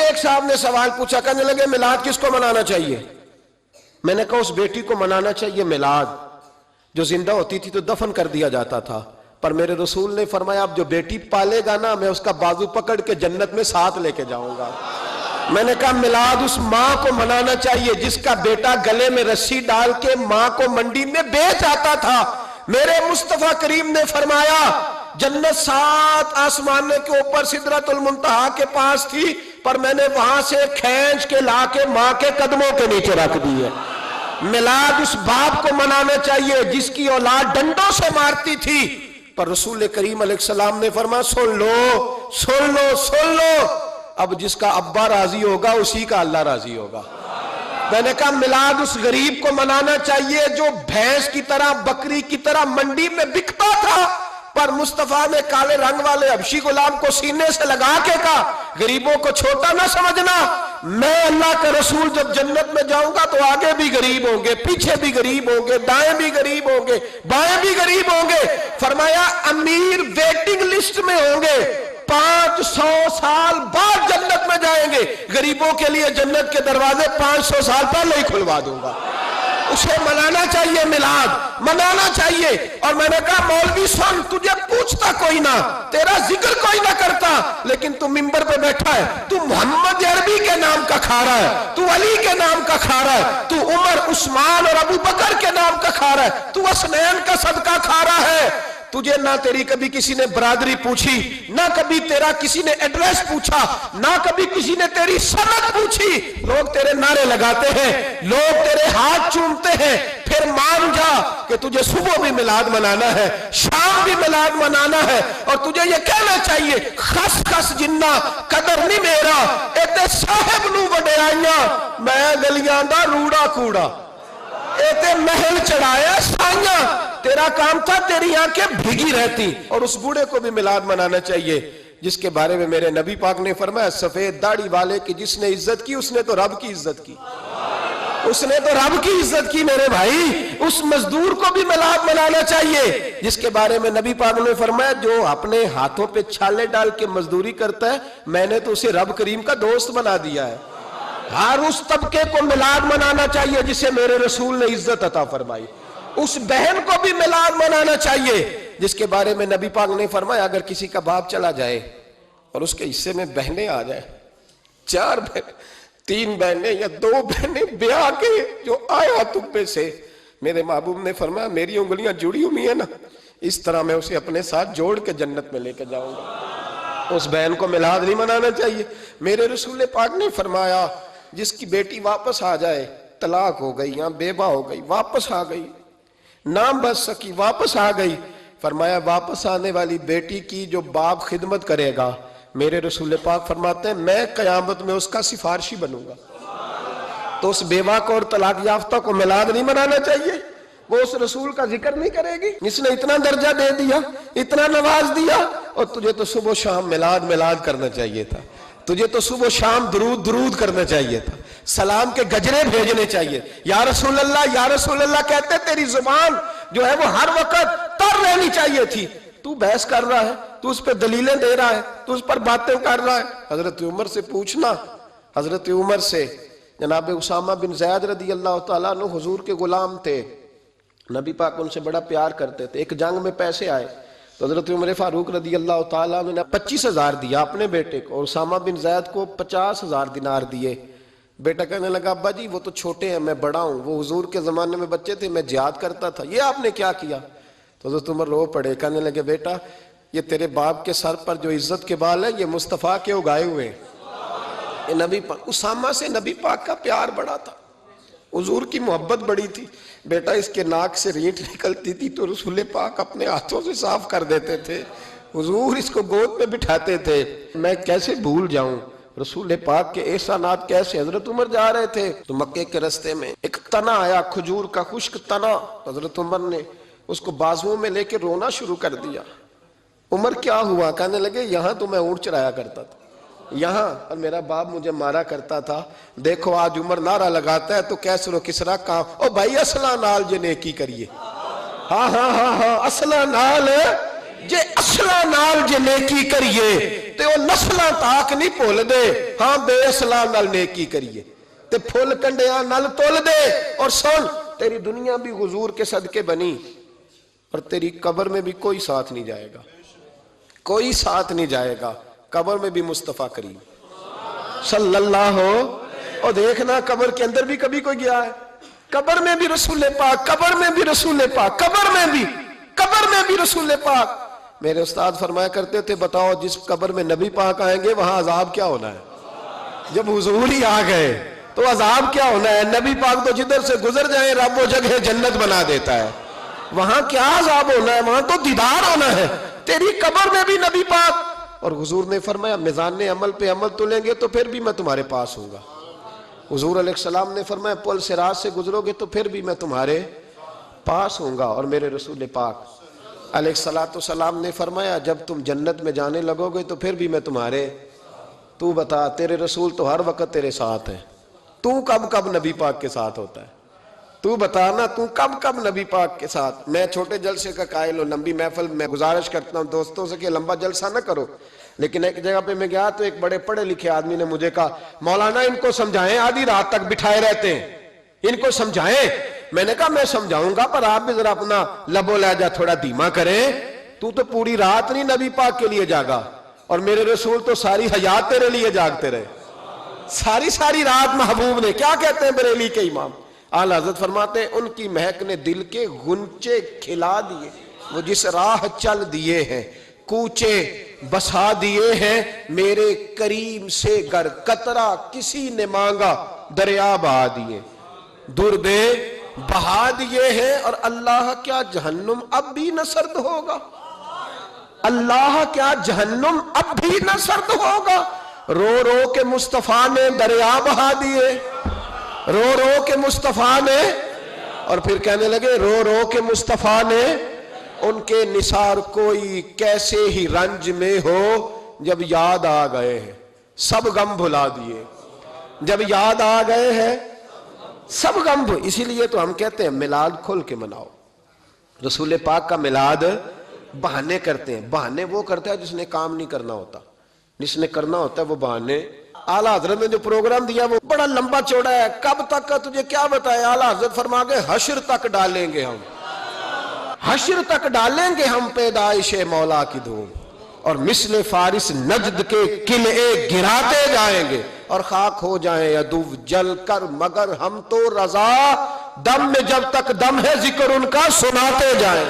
ایک صاحب نے سوال پوچھا، کہنے لگے میلاد کس کو منانا چاہیے؟ میں نے کہا اس بیٹی کو منانا چاہیے میلاد جو زندہ ہوتی تھی تو دفن کر دیا جاتا تھا، پر میرے رسول نے فرمایا اب جو بیٹی پالے گا نا میں اس کا بازو پکڑ کے جنت میں ساتھ لے کے جاؤں گا۔ میں نے کہا میلاد اس ماں کو منانا چاہیے جس کا بیٹا گلے میں رسی ڈال کے ماں کو منڈی میں بیچ آتا تھا۔ میرے مصطفیٰ کریم نے فرمایا جنت 7 آسمان کے اوپر سدرۃ المنتہا کے پاس تھی، پر میں نے وہاں سے کھینچ کے لا کے ماں کے قدموں کے نیچے رکھ دی ہے۔ میلاد اس باپ کو منانا چاہیے جس کی اولاد ڈنڈوں سے مارتی تھی، پر رسول کریم علیہ السلام نے فرمایا سن لو سن لو سن لو، اب جس کا ابا راضی ہوگا اسی کا اللہ راضی ہوگا۔ میں نے کہا میلاد اس غریب کو منانا چاہیے جو بھینس کی طرح بکری کی طرح منڈی میں بکتا تھا، پر مصطفیٰ نے کالے رنگ والے حبشی غلام کو سینے سے لگا کے کہا غریبوں کو چھوٹا نہ سمجھنا، میں اللہ کا رسول جب جنت میں جاؤں گا تو آگے بھی غریب ہوں گے، پیچھے بھی غریب ہوں گے، دائیں بھی غریب ہوں گے، بائیں بھی غریب ہوں گے۔ فرمایا امیر ویٹنگ لسٹ میں ہوں گے، 500 سال بعد جنت میں جائیں گے، غریبوں کے لیے جنت کے دروازے 500 سال پہلے ہی کھلوا دوں گا۔ اسے منانا چاہیے، میلاد منانا چاہیے۔ اور میں نے کہا مولوی سن، تجھے پوچھتا کوئی نہ، تیرا ذکر کوئی نہ کرتا، لیکن تو ممبر پہ بیٹھا ہے، تو محمد عربی کے نام کا کھا رہا ہے، تو علی کے نام کا کھا رہا ہے، تو عمر عثمان اور ابو بکر کے نام کا کھا رہا ہے، تو اسنین کا صدقہ کھا رہا ہے۔ تجھے نہ تیری کبھی کسی نے برادری پوچھی، نہ کبھی تیرا کسی نے ایڈریس پوچھا، نہ کبھی کسی نے تیری سند پوچھی، لوگ تیرے نعرے لگاتے ہیں، لوگ تیرے ہاتھ چومتے ہیں۔ پھر مان جا کہ تجھے صبح بھی میلاد منانا ہے، شام بھی میلاد منانا ہے، اور تجھے یہ کہنا چاہیے خس خس جنہ قدر نہیں میرا، ایتے صاحب نو وڈیائیاں میں گلیاں دا روڑا کوڑا، ایتے محل چڑھایا سائیاں، تیرا کام تھا تیری آنکھیں بھیگی رہتی۔ اور اس بوڑھے کو بھی میلاد منانا چاہیے جس کے بارے میں میرے نبی پاک نے فرمایا سفید داڑھی والے کی جس نے عزت کی اس نے تو رب کی عزت کی، اس نے تو رب کی عزت کی میرے بھائی۔ اس مزدور کو بھی میلاد منانا چاہیے جس کے بارے میں نبی پاک نے فرمایا جو اپنے ہاتھوں پہ چھالے ڈال کے مزدوری کرتا ہے میں نے تو اسے رب کریم کا دوست بنا دیا ہے۔ ہر اس طبقے کو میلاد منانا چاہیے جسے میرے رسول نے عزت عطا فرمائی۔ اس بہن کو بھی میلاد منانا چاہیے جس کے بارے میں نبی پاک نے فرمایا اگر کسی کا باپ چلا جائے اور اس کے حصے میں بہنیں آ جائیں، 4 بہنیں، 3 بہنیں یا 2 بہنیں بیاہ کے جو آیا تبے سے، میرے محبوب نے فرمایا میری انگلیاں جڑی ہوئی ہیں نا، اس طرح میں اسے اپنے ساتھ جوڑ کے جنت میں لے کے جاؤں گا۔ اس بہن کو میلاد نہیں منانا چاہیے۔ میرے رسول پاک نے فرمایا جس کی بیٹی واپس آ جائے، طلاق ہو گئی یا بیوہ ہو گئی، واپس آ گئی، نہ بچ سکی واپس آ گئی، فرمایا واپس آنے والی بیٹی کی جو باپ خدمت کرے گا، میرے رسول پاک فرماتے ہیں میں قیامت میں اس کا سفارشی بنوں گا۔ تو اس بیوہ کو اور طلاق یافتہ کو میلاد نہیں منانا چاہیے؟ وہ اس رسول کا ذکر نہیں کرے گی جس نے اتنا درجہ دے دیا، اتنا نواز دیا؟ اور تجھے تو صبح و شام میلاد کرنا چاہیے تھا، تجھے تو صبح و شام درود کرنا چاہیے تھا، سلام کے گجرے بھیجنے چاہیے، یا رسول اللہ کہتے تیری زبان جو ہے وہ ہر وقت تر رہنی چاہیے تھی، تو بحث کر رہا ہے، تو اس پہ دلیلیں دے رہا ہے، تو اس پر باتیں کر رہا ہے۔ حضرت عمر سے پوچھنا، حضرت عمر سے، جناب اسامہ بن زید رضی اللہ تعالیٰ عنہ حضور کے غلام تھے، نبی پاک ان سے بڑا پیار کرتے تھے۔ ایک جنگ میں پیسے آئے تو حضرت عمر فاروق رضی اللہ تعالیٰ عنہ نے 25,000 دیا اپنے بیٹے کو، اور اسامہ بن زید کو 50,000 دینار دیے۔ بیٹا کہنے لگا ابا جی وہ تو چھوٹے ہیں، میں بڑا ہوں، وہ حضور کے زمانے میں بچے تھے، میں جہاد کرتا تھا، یہ آپ نے کیا کیا؟ تو حضرت عمر رو پڑے، کہنے لگے بیٹا یہ تیرے باپ کے سر پر جو عزت کے بال ہے یہ مصطفیٰ کے اگائے ہوئے ہیں۔ یہ نبی پاک، اسامہ سے نبی پاک کا پیار بڑا تھا، حضور کی محبت بڑی تھی۔ بیٹا اس کے ناک سے رینٹ نکلتی تھی تو رسول پاک اپنے ہاتھوں سے صاف کر دیتے تھے، حضور اس کو گود میں بٹھاتے تھے۔ میں کیسے بھول جاؤں رسول پاک کے احسانات کیسے۔ حضرت عمر جا رہے تھے تو مکے کے رستے میں ایک تنا آیا، کھجور کا خشک تنا، حضرت عمر نے اس کو بازوؤں میں لے کے رونا شروع کر دیا۔ عمر کیا ہوا؟ کہنے لگے یہاں تو میں اونٹ چرایا کرتا تھا، یہاں، اور میرا باپ مجھے مارا کرتا تھا، دیکھو آج عمر نعرہ لگاتا ہے تو کیسر و کسرا کام، او بھائی اصلہ نال جے نیکی کریے، ہاں ہاں ہاں ہاں اصلہ نال جے اصلا نال جے نیکی کریے تے وہ نسلاں تاک نہیں بھول دے، ہاں بے اصلا نال نیکی کریے تے پھول کنڈیاں نال تول دے۔ اور سن، تیری دنیا بھی حضور کے صدقے بنی اور تیری قبر میں بھی کوئی ساتھ نہیں جائے گا، کوئی ساتھ نہیں جائے گا، قبر میں بھی مصطفیٰ کریم صلی اللہ ہو۔ اور دیکھنا قبر کے اندر بھی کبھی کوئی گیا ہے؟ قبر میں بھی رسول پاک، قبر میں بھی رسول پاک، قبر میں بھی رسول پاک۔ میرے استاد فرمایا کرتے تھے بتاؤ جس قبر میں نبی پاک آئیں گے وہاں عذاب کیا ہونا ہے؟ جب حضور ہی آ گئے تو عذاب کیا ہونا ہے؟ نبی پاک تو جدھر سے گزر جائیں رب وہ جگہ جنت بنا دیتا ہے، وہاں کیا عذاب ہونا ہے؟ وہاں تو دیدار ہونا ہے۔ تیری قبر میں بھی نبی پاک۔ اور حضور نے فرمایا میزان عمل پہ عمل تلیں گے تو پھر بھی میں تمہارے پاس ہوں گا۔ حضور علیہ السلام نے فرمایا پل صراط سے گزرو گے تو پھر بھی میں تمہارے پاس ہوں گا۔ اور میرے رسول پاک علیہ السلام نے فرمایا جب تم جنت میں جانے لگو گے تو پھر بھی میں تمہارے۔ تو بتا، تیرے رسول تو ہر وقت تیرے ساتھ ہیں، تو کب کب نبی پاک کے ساتھ ہوتا ہے؟ تو بتانا تو کب کب نبی پاک کے ساتھ؟ میں چھوٹے جلسے کا قائل ہوں، لمبی محفل میں گزارش کرتا ہوں دوستوں سے کہ لمبا جلسہ نہ کرو، لیکن ایک جگہ پہ میں گیا تو ایک بڑے پڑھے لکھے آدمی نے مجھے کہا مولانا ان کو سمجھائیں، آدھی رات تک بٹھائے رہتے ہیں، ان کو سمجھائیں۔ میں نے کہا میں سمجھاؤں گا پر آپ بھی ذرا اپنا لب و لہجہ تھوڑا دھیما کریں، تو پوری رات نہیں نبی پاک کے لیے جاگا، اور میرے رسول تو ساری حیات تیرے لیے جاگتے رہے، ساری رات محبوب نے۔ کیا کہتے ہیں بریلی کے امام اعلیٰ حضرت فرماتے ہیں ان کی مہک نے دل کے غنچے کھلا دیے، وہ جس راہ چل دیے ہیں کوچے بسا دیے ہیں، میرے کریم سے گر قطرہ کسی نے مانگا دریا بہا دیے، دربے بہا دیے ہیں۔ اور اللہ کیا جہنم اب بھی نہ سرد ہوگا؟ اللہ کیا جہنم اب بھی نہ سرد ہوگا؟ رو رو کے مصطفیٰ نے دریا بہا دیے، رو رو کے مصطفیٰ نے، اور پھر کہنے لگے رو رو کے مصطفیٰ نے ان کے نثار کوئی کیسے ہی رنج میں ہو، جب یاد آ گئے ہیں سب غم بھلا دیے، جب یاد آ گئے ہیں سب غم اسی لیے تو ہم کہتے ہیں میلاد کھل کے مناؤ۔ رسول پاک کا میلاد بہانے کرتے ہیں، بہانے وہ کرتا ہے جس نے کام نہیں کرنا ہوتا، جس نے کرنا ہوتا ہے وہ بہانے۔ اعلیٰ حضرت نے جو پروگرام دیا وہ بڑا لمبا چوڑا ہے، کب تک کا تجھے کیا بتائے؟ اعلیٰ حضرت فرما گئے حشر تک ڈالیں گے ہم، حشر تک ڈالیں گے ہم پیدائش مولا کی دھوم، اور مثل فارس نجد کے قلعے گراتے جائیں گے، اور خاک ہو جائیں عدو جل کر مگر ہم تو رضا، دم میں جب تک دم ہے ذکر ان کا سناتے جائیں۔